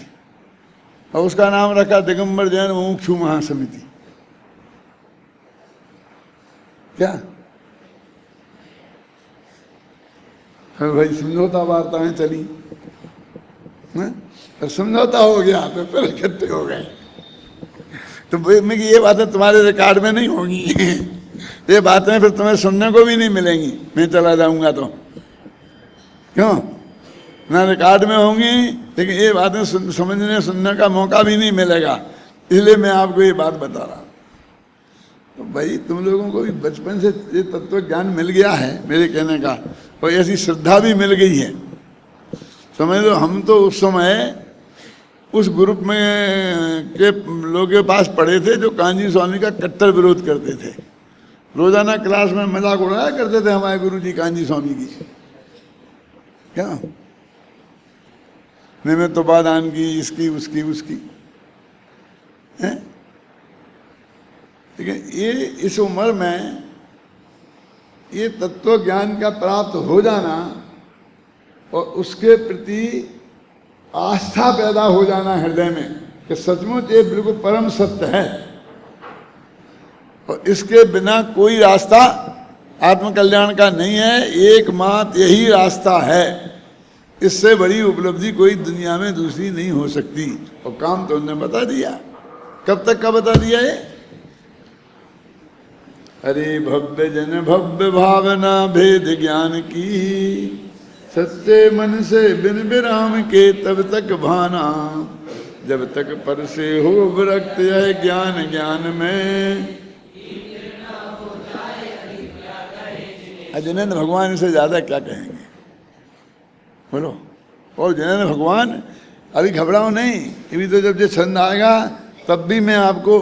और उसका नाम रखा दिगंबर जैन मुमुक्षु महासमिति। क्या फिर भाई समझौता वार्ताएं चली, तो समझौता हो गया तो फिर इकट्ठे हो गए। तो मैं ये बातें तुम्हारे रिकॉर्ड में नहीं होंगी ये बातें फिर तुम्हें सुनने को भी नहीं मिलेंगी, मैं चला जाऊंगा तो। क्यों? ना रिकॉर्ड में होंगी, लेकिन ये बातें समझने सुनने का मौका भी नहीं मिलेगा। इसलिए मैं आपको ये बात बता रहा हूँ। तो भाई तुम लोगों को भी बचपन से ये तत्व ज्ञान मिल गया है मेरे कहने का, और ऐसी श्रद्धा भी मिल गई है। समझ लो, हम तो उस समय उस ग्रुप में के लोगों के पास पढ़े थे जो कांजी स्वामी का कट्टर विरोध करते थे। रोजाना क्लास में मजाक उड़ाया करते थे हमारे गुरुजी कांजी स्वामी की। क्या निमित्तोपादान की, इसकी उसकी उसकी है। लेकिन ये इस उम्र में ये तत्व ज्ञान का प्राप्त हो जाना और उसके प्रति आस्था पैदा हो जाना हृदय में कि सचमुच ये बिल्कुल परम सत्य है और इसके बिना कोई रास्ता आत्मकल्याण का नहीं है, एकमात्र यही रास्ता है। इससे बड़ी उपलब्धि कोई दुनिया में दूसरी नहीं हो सकती। और काम तो उन्होंने बता दिया। कब तक का बता दिया है? अरे भव्य जन भव्य भावना भेद ज्ञान की, सच्चे मन से बिन विराम के तब तक भाना, जब तक पर से हो विरक्त यह ज्ञान ज्ञान में। जिनेन्द्र भगवान इसे ज्यादा क्या कहेंगे, बोलो। और जिनेन्द्र भगवान अभी घबराओ नहीं, अभी तो जब ये छंद आएगा तब भी मैं आपको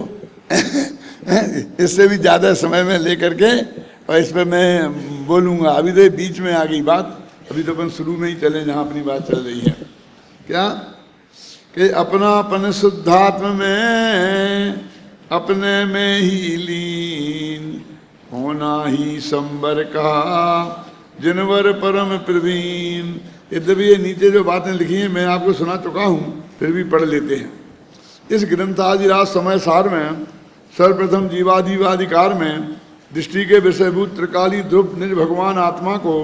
इससे भी ज्यादा समय में लेकर के और इस पर मैं बोलूँगा। अभी तो बीच में आ गई बात, अभी तो अपन शुरू में ही चले जहाँ अपनी बात चल रही है। क्या कि अपनापन शुद्धात्म में अपने में ही लीन होना ही संबर का जिनवर परम प्रवीण। यद्यपि ये नीचे जो बातें लिखी हैं मैं आपको सुना चुका हूँ, फिर भी पढ़ लेते हैं। इस ग्रंथादिराज समय सार में सर्वप्रथम जीवादिवादिकार में दृष्टि के विषयभूत त्रिकाली ध्रुव निज भगवान आत्मा को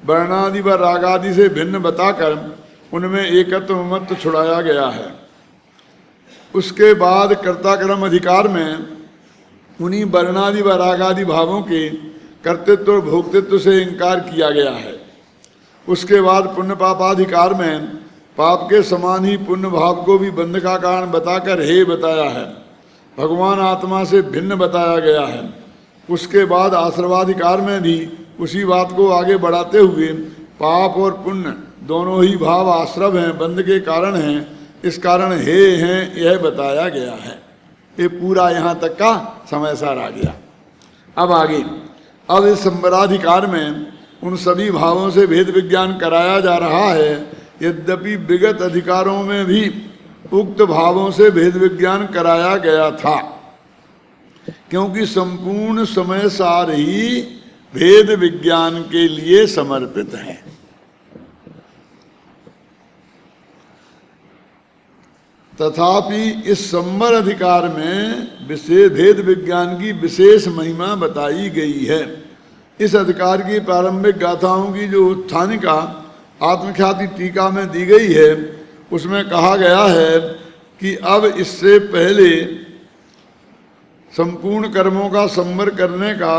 वर्णादि व रागादि से भिन्न बताकर उनमें एकत्व मत छुड़ाया गया है। उसके बाद कर्ताक्रम अधिकार में उन्हीं वर्णादि व रागादि भावों के कर्तृत्व और भोक्तृत्व से इनकार किया गया है। उसके बाद पुण्य पापाधिकार में पाप के समान ही पुण्य भाव को भी बंध का कारण बताकर हे बताया है, भगवान आत्मा से भिन्न बताया गया है। उसके बाद आश्रवाधिकार में भी उसी बात को आगे बढ़ाते हुए पाप और पुण्य दोनों ही भाव आश्रव हैं, बंध के कारण हैं, इस कारण हे हैं यह बताया गया है। ये पूरा यहाँ तक का समय सार आ गया। अब आगे, अब इस संबराधिकार में उन सभी भावों से भेद विज्ञान कराया जा रहा है। यद्यपि विगत अधिकारों में भी उक्त भावों से भेद विज्ञान कराया गया था, क्योंकि संपूर्ण समय सार ही भेद विज्ञान के लिए समर्पित है। तथापि इस संबर अधिकार में विशेष भेद विज्ञान की विशेष महिमा बताई गई है। इस अधिकार की प्रारंभिक गाथाओं की जो उत्थानिका आत्मख्याति टीका में दी गई है, उसमें कहा गया है कि अब इससे पहले संपूर्ण कर्मों का संवर करने का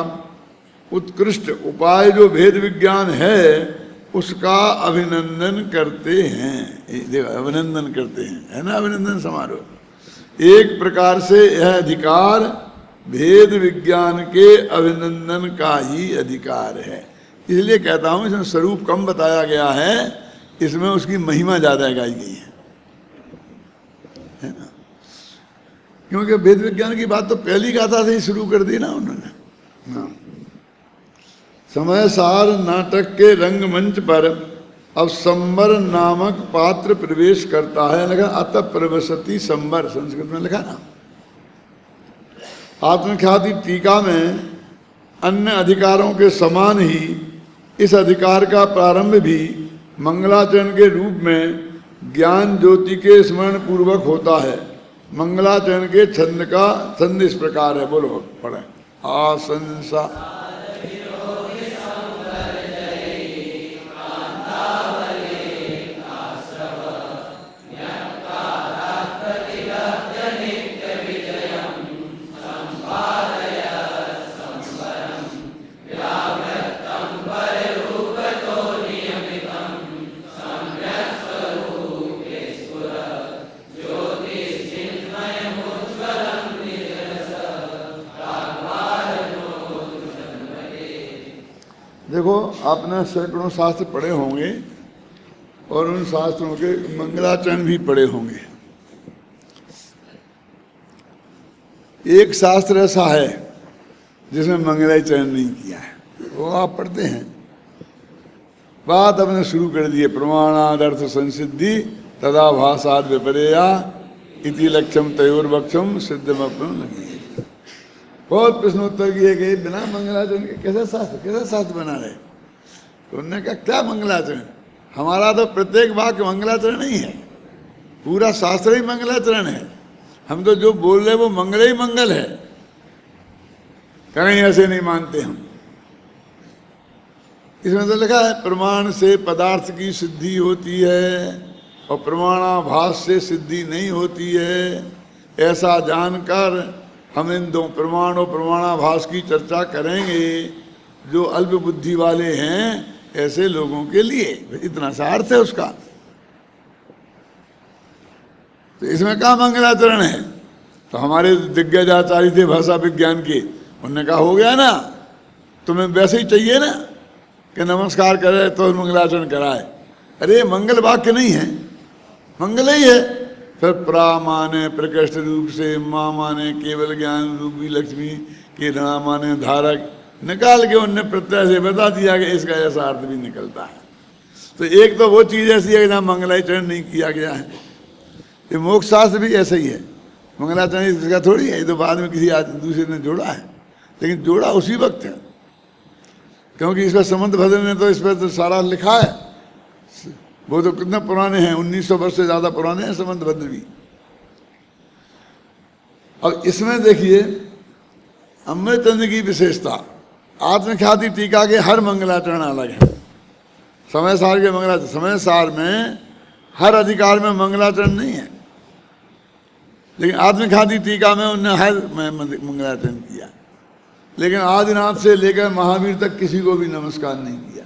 उत्कृष्ट उपाय जो भेद विज्ञान है उसका अभिनंदन करते हैं। अभिनंदन करते हैं, है ना, अभिनंदन समारोह। एक प्रकार से यह अधिकार भेद विज्ञान के अभिनंदन का ही अधिकार है। इसलिए कहता हूं इसमें स्वरूप कम बताया गया है, इसमें उसकी महिमा ज्यादा गाई गई है ना। क्योंकि वेद विज्ञान की बात तो पहली गाथा से ही शुरू कर दी ना उन्होंने। हाँ। समय सार नाटक के रंगमंच पर अब संबर नामक पात्र प्रवेश करता है। लिखा अतः प्रवसति संबर, संस्कृत में लिखा ना। आत्मख्याति टीका में अन्य अधिकारों के समान ही इस अधिकार का प्रारंभ भी मंगलाचरण के रूप में ज्ञान ज्योति के स्मरण पूर्वक होता है। मंगलाचरण के छंद इस प्रकार है, बोलो पढ़े। आशंसा देखो, आपने सैकड़ों शास्त्र पढ़े होंगे और उन शास्त्रों के मंगलाचरण भी पढ़े होंगे। एक शास्त्र ऐसा है जिसमें मंगलाचरण नहीं किया है, वो आप पढ़ते हैं। बात अपने शुरू कर दी है, प्रमाणादर्थ संसिद्धि तदा भाषाद विपर्या इति लक्ष्यम तयोर्वक्षम सिद्धमप्न लगी। बहुत प्रश्नोत्तर किए गए, बिना मंगलाचरण के कैसा शास्त्र बना रहे। तो उन्होंने कहा क्या मंगलाचरण, हमारा तो प्रत्येक वाक्य मंगलाचरण ही है, पूरा शास्त्र ही मंगलाचरण है। हम तो जो बोल रहे वो मंगल ही मंगल है, कहीं ऐसे नहीं मानते हम। इसमें तो लिखा है प्रमाण से पदार्थ की सिद्धि होती है और प्रमाणाभास से सिद्धि नहीं होती है। ऐसा जानकर हम इन दो प्रमाण और प्रमाणाभास की चर्चा करेंगे जो अल्प बुद्धि वाले हैं ऐसे लोगों के लिए। इतना सा अर्थ है उसका। तो इसमें क्या मंगलाचरण है? तो हमारे दिग्गज आचार्य थे भाषा विज्ञान के, उन्होंने कहा हो गया ना, तुम्हें वैसे ही चाहिए ना कि नमस्कार करे तो मंगलाचरण कराए। अरे मंगल वाक्य नहीं है, मंगल ही है। फिर प्रा माने प्रकृष्ट रूप से, माँ माने केवल ज्ञान रूपी लक्ष्मी, के रणा माने धारक, निकाल के उनने प्रत्यय से बता दिया कि इसका ऐसा अर्थ भी निकलता है। तो एक तो वो चीज़ ऐसी है जहाँ मंगलाचरण नहीं किया गया है। ये मोक्ष शास्त्र भी ऐसा ही है, मंगलाचरण इसका थोड़ी है, ये तो बाद में किसी दूसरे ने जोड़ा है, लेकिन जोड़ा उसी वक्त है क्योंकि इस पर संबंध भद्र ने तो इस पर तो सारा लिखा है। वो तो कितने पुराने हैं, 1900 वर्ष से ज़्यादा पुराने हैं संबंध भद्र भी। अब इसमें देखिए अमृतचंद्र की विशेषता, आत्मख्याति टीका के हर मंगलाचरण अलग है। समय सार के मंगलाचरण, समय सार में हर अधिकार में मंगलाचरण नहीं है, लेकिन आत्मख्याति टीका में उन्होंने हर मंगलाचरण किया। लेकिन आदिनाथ से लेकर महावीर तक किसी को भी नमस्कार नहीं किया।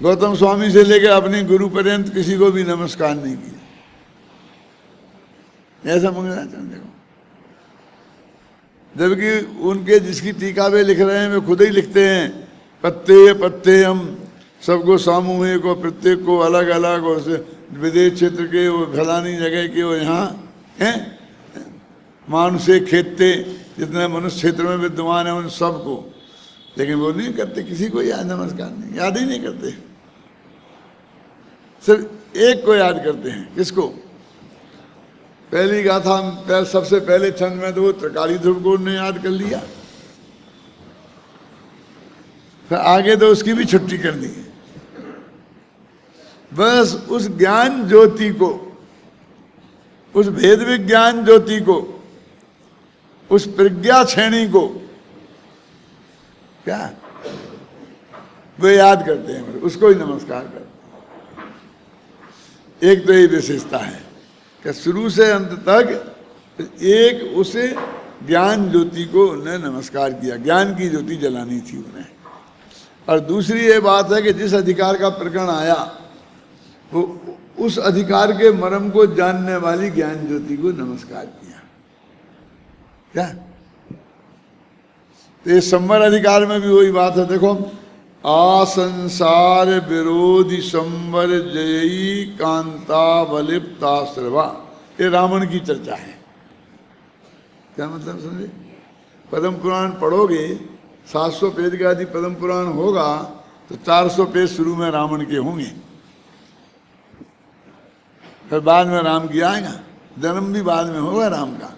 गौतम स्वामी से लेकर अपने गुरु पर्यंत किसी को भी नमस्कार नहीं किया। ऐसा मंगलाचरण देखो, जबकि उनके जिसकी टीका वे लिख रहे हैं वे खुद ही लिखते हैं पत्ते पत्ते हम सबको सामूहिक और प्रत्येक को अलग अलग, और विदेश क्षेत्र के वो फलानी जगह के वो यहाँ हैं मानुषे खेते जितने मनुष्य क्षेत्र में विद्यमान है उन सबको। लेकिन वो नहीं करते, किसी को याद नमस्कार नहीं, याद ही नहीं करते। सिर्फ एक को याद करते हैं। किसको? पहली गाथा सबसे पहले छंद में तो वो त्रिकाली ध्रुव को उन्होंने याद कर लिया, फिर आगे तो उसकी भी छुट्टी कर दी। बस उस ज्ञान ज्योति को, उस भेद विज्ञान ज्योति को, उस प्रज्ञा श्रेणी को क्या वे याद करते हैं, उसको ही नमस्कार करते हैं। एक तो ये विशेषता है कि शुरू से अंत तक एक उसे ज्ञान ज्योति को उन्हें नमस्कार किया, ज्ञान की ज्योति जलानी थी उन्हें। और दूसरी ये बात है कि जिस अधिकार का प्रकरण आया वो उस अधिकार के मर्म को जानने वाली ज्ञान ज्योति को नमस्कार किया। क्या तो ये संवर अधिकार में भी वही बात है। देखो, आसंसार विरोधी संवर जयी कांता बलिप्ताश्रवा, ये रावण की चर्चा है। क्या मतलब समझे? पद्म पुराण पढ़ोगे, 700 पेज का यदि पद्म पुराण होगा तो 400 पेज शुरू में रावण के होंगे, फिर बाद में राम की आएगा, जन्म भी बाद में होगा राम का।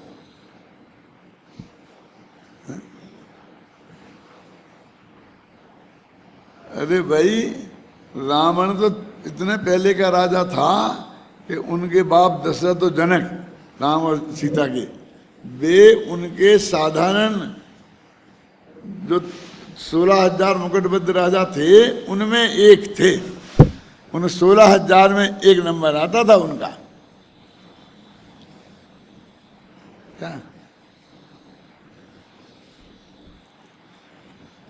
अरे भाई, रावण तो इतने पहले का राजा था कि उनके बाप दशरथ तो जनक, राम और सीता के, वे उनके साधारण जो 16,000 मुकुटबद्ध राजा थे उनमें एक थे। उन 16,000 में एक नंबर आता था उनका। क्या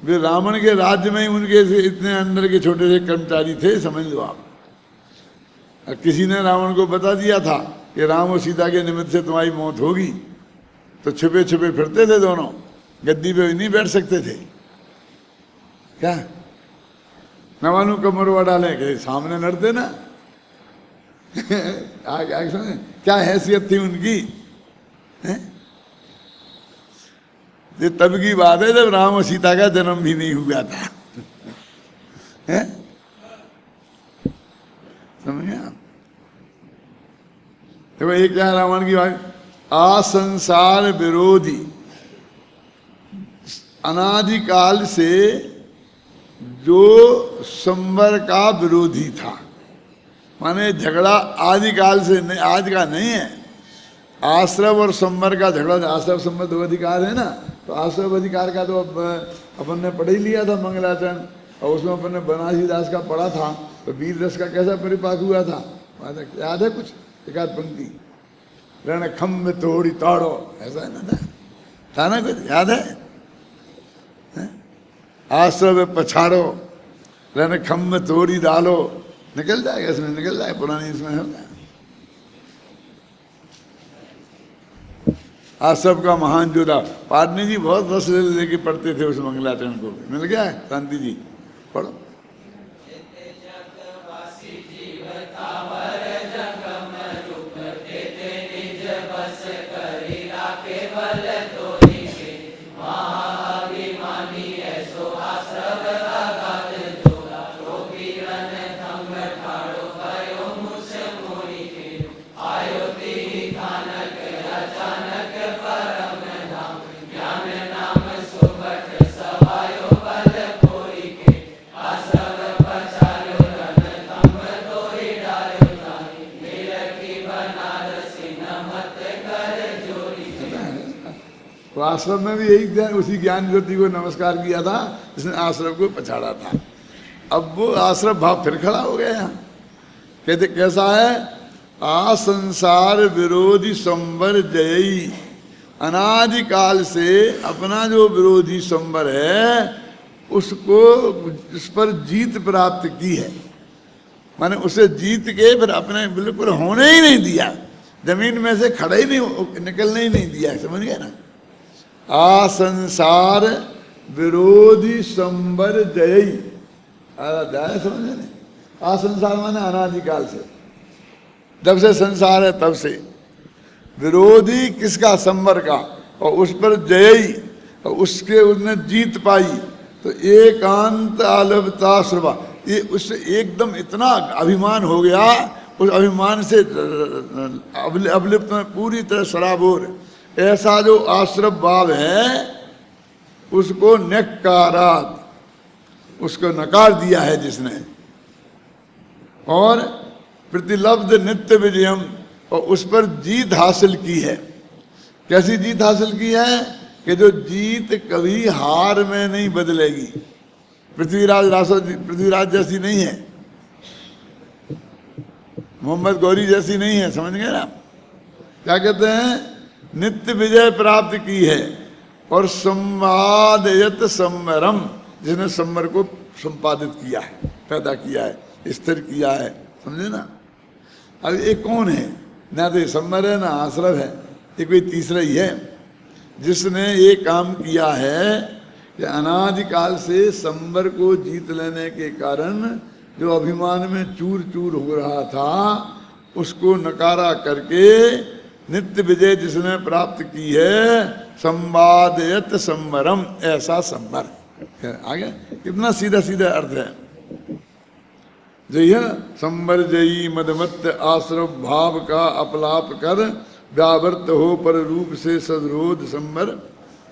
वे रावण के राज्य में ही उनके से इतने अंदर के छोटे से कर्मचारी थे, समझ लो आप। और किसी ने रावण को बता दिया था कि राम और सीता के निमित्त से तुम्हारी मौत होगी, तो छुपे छुपे फिरते थे दोनों, गद्दी पे नहीं बैठ सकते थे। क्या नवानू कमरवा डाले के सामने लड़ते ना। आगे सुने क्या हैसियत थी उनकी। ये तब की बात है जब राम और सीता का जन्म भी नहीं हुआ था। समझ गए आप? देखो ये क्या है रावण की बात, असंसार विरोधी, अनादिकाल से जो संवर का विरोधी था, माने झगड़ा आदिकाल से नहीं, आज का नहीं है। आश्रव और संवर का झगड़ा, आश्रव संवर दो अधिकार है ना, तो आश्रम अधिकार का तो अब अपन ने पढ़ ही लिया था मंगलाचरण, और उसमें अपन ने बनारसी दास का पढ़ा था, तो वीर रस का कैसा परिपाक हुआ था, याद है कुछ एक आध पंक्ति, रण खम्भ तोड़ी ताड़ो, ऐसा है ना, था ना कुछ, याद है? आश्रम पछाड़ो, रण खम्भ तोड़ी डालो, निकल जाएगा इसमें, निकल जाएगा, पुरानी इसमें होगा। आश्रम का महान जोधा, पाटनी जी बहुत रस लेके पढ़ते थे उस मंगलाचरण को, मिल गया है शांति जी, पढ़ो। तो आश्रम में भी यही उसी ज्ञान ज्योति को नमस्कार किया था जिसने आश्रम को पछाड़ा था। अब वो आश्रम भाव फिर खड़ा हो गया यहाँ, कहते कैसा है, आ संसार विरोधी संवर जयी, अनादिकाल से अपना जो विरोधी संवर है उसको, उस पर जीत प्राप्त की है, माने उसे जीत के फिर अपने बिल्कुल होने ही नहीं दिया, जमीन में से खड़ा ही नहीं, निकलने ही नहीं दिया, समझ गए ना। आ संसार विरोधी संवर जयी, अध्याय समझे नहीं, आ संसार माने अनादिकाल से, जब से संसार है तब से, विरोधी किसका, संवर का, और उस पर जयी, और उसके उसने जीत पाई, तो एकांत आलभता श्रवा, ये उससे एकदम इतना अभिमान हो गया, उस अभिमान से अवलिप्त में पूरी तरह सराबोर, ऐसा जो आश्रम भाव है उसको नकारात, उसको नकार दिया है जिसने, और प्रतिलब्ध नित्य विजयम, और उस पर जीत हासिल की है। कैसी जीत हासिल की है कि जो जीत कभी हार में नहीं बदलेगी, पृथ्वीराज जैसी नहीं है, मोहम्मद गौरी जैसी नहीं है, समझ गए ना। क्या कहते हैं, नित्य विजय प्राप्त की है, और संवादयत संवरम, जिसने संवर को संपादित किया है, पैदा किया है, स्थिर किया है, समझे ना। अब ये कौन है, ना तो ये संवर है ना आश्रम है, ये कोई तीसरा ही है जिसने ये काम किया है कि अनादिकाल से संवर को जीत लेने के कारण जो अभिमान में चूर चूर हो रहा था उसको नकारा करके नित्य विजय जिसने प्राप्त की है, संवादयत संवरम, ऐसा संवर। आगे कितना सीधा सीधा अर्थ है, जय संवर जयी मदमत्त आश्रम भाव का अपलाप कर, व्यावर्त हो पर रूप से सदरोध संवर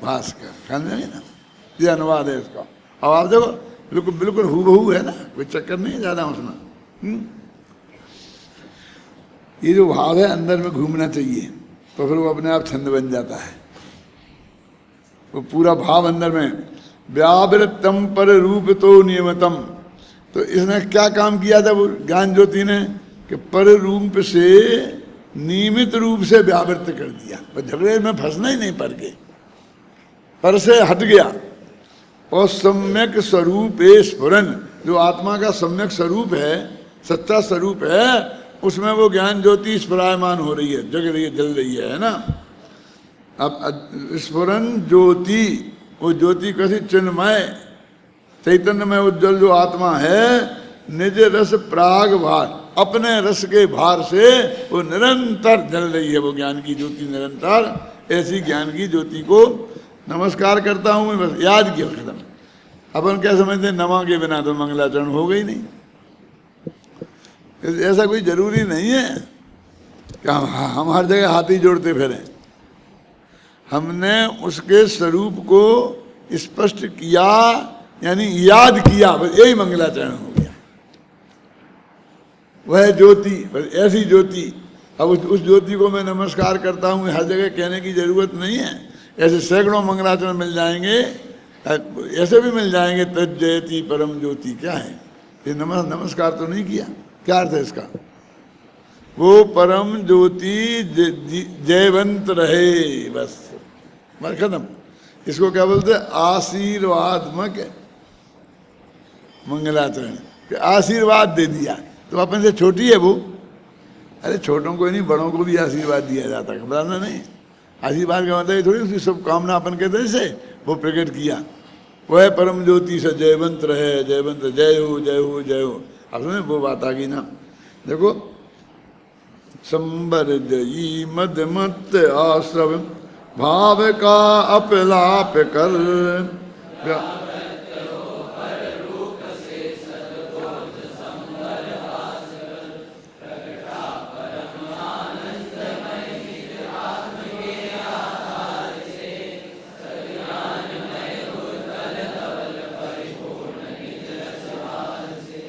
भास्कर, समझे ना। ये अनुवाद है इसका। अब आप देखो बिल्कुल बिल्कुल हूबहू है ना, कोई चक्कर नहीं ज्यादा उसमें। ये जो भाव है अंदर में घूमना चाहिए, तो फिर वो अपने आप छंद बन जाता है, वो पूरा भाव अंदर में। व्यावृतम पर रूप तो नियमतम, तो इसने क्या काम किया था वो ज्ञान ज्योति ने, कि पर रूप से नियमित रूप से व्यावृत कर दिया, झगड़े में फंसना ही नहीं, पर के पर से हट गया। और सम्यक स्वरूप स्फुरन, जो आत्मा का सम्यक स्वरूप है, सच्चा स्वरूप है, उसमें वो ज्ञान ज्योति स्फुरायमान हो रही है, जग रही है, जल रही है ना। अब स्फुरन ज्योति, वो ज्योति कैसी, चिन्मय चैतन्य में उज्जवल जो आत्मा है, निज रस प्राग भार, अपने रस के भार से वो निरंतर जल रही है, वो ज्ञान की ज्योति निरंतर। ऐसी ज्ञान की ज्योति को नमस्कार करता हूँ मैं, बस याद किया खत्म। अपन क्या समझते हैं, नमा के बिना तो मंगलाचरण हो गई नहीं। ऐसा कोई जरूरी नहीं है कि हम हर जगह हाथी जोड़ते फिरें। हमने उसके स्वरूप को स्पष्ट किया, यानी याद किया, बस यही मंगलाचरण हो गया। वह ज्योति, बस ऐसी ज्योति। अब उस ज्योति को मैं नमस्कार करता हूँ, हर जगह कहने की जरूरत नहीं है। ऐसे सैकड़ों मंगलाचरण मिल जाएंगे, ऐसे भी मिल जाएंगे। तज्जयति परम ज्योति क्या है ये? नमस्कार तो नहीं किया, क्या अर्थ है इसका? वो परम ज्योति जयवंत रहे, बस मर खत्म। इसको क्या बोलते हैं? आशीर्वादमक मंगलाचरण। आशीर्वाद दे दिया तो अपन से छोटी है वो। अरे छोटों को नहीं, बड़ों को भी आशीर्वाद दिया जाता है, घबराना नहीं। आशीर्वाद का मतलब ये थोड़ी उसकी सब कामना अपन के तरह से वो प्रकट किया। वह परम ज्योति से जयवंत रहे, जयवंत, जय हो जय हो जय हो। अब सुने वो बात आ गई ना, देखो संबर जयी मद मत आश्रव भाव का अपलाप कर।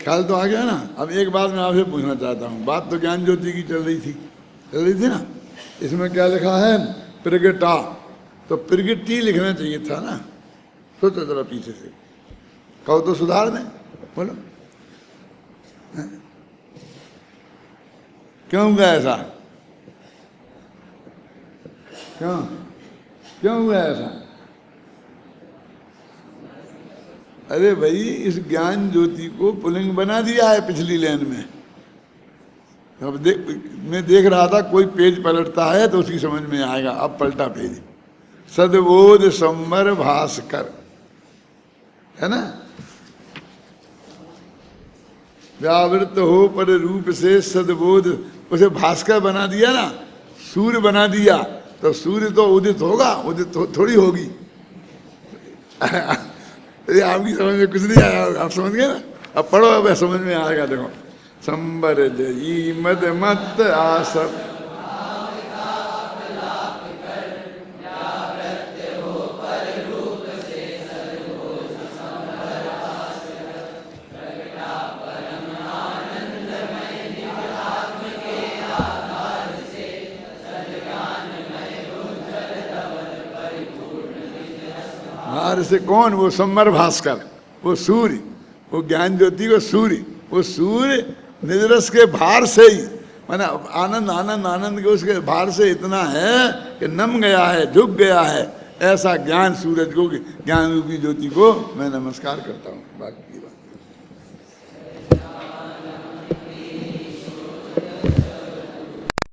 ख्याल तो आ गया ना। अब एक बात मैं आपसे पूछना चाहता हूँ, बात तो ज्ञान ज्योति की चल रही थी ना। इसमें क्या लिखा है? प्रगटा, तो प्रगति लिखना चाहिए था ना। सोचो जरा पीछे से, कहो तो सुधार दें, बोलो क्यों हुआ ऐसा? क्यों हुआ ऐसा? अरे भाई, इस ज्ञान ज्योति को पुल्लिंग बना दिया है पिछली लाइन में। अब मैं देख रहा था कोई पेज पलटता है तो उसकी समझ में आएगा। अब पलटा पेज, सद्बोध संवर भास्कर, है ना? व्यावृत हो पर रूप से सद्बोध, उसे भास्कर बना दिया ना, सूर्य बना दिया। तो सूर्य तो उदित होगा, उदित थोड़ी होगी। ये आपकी समझ में कुछ नहीं आया, आप समझ गए ना? अब पढ़ो, अब समझ में आएगा। देखो, संबर जयी मद मत आसर, से कौन? वो संवर भास्कर, वो सूर्य, वो ज्ञान ज्योति को सूर्य, वो सूर्य निजरस के भार से ही, माना आनंद आनंद आनंद के उसके भार से इतना है कि नम गया है, झुक गया है। ऐसा ज्ञान सूरज को, ज्ञान रूपी ज्योति को मैं नमस्कार करता हूँ। बाकी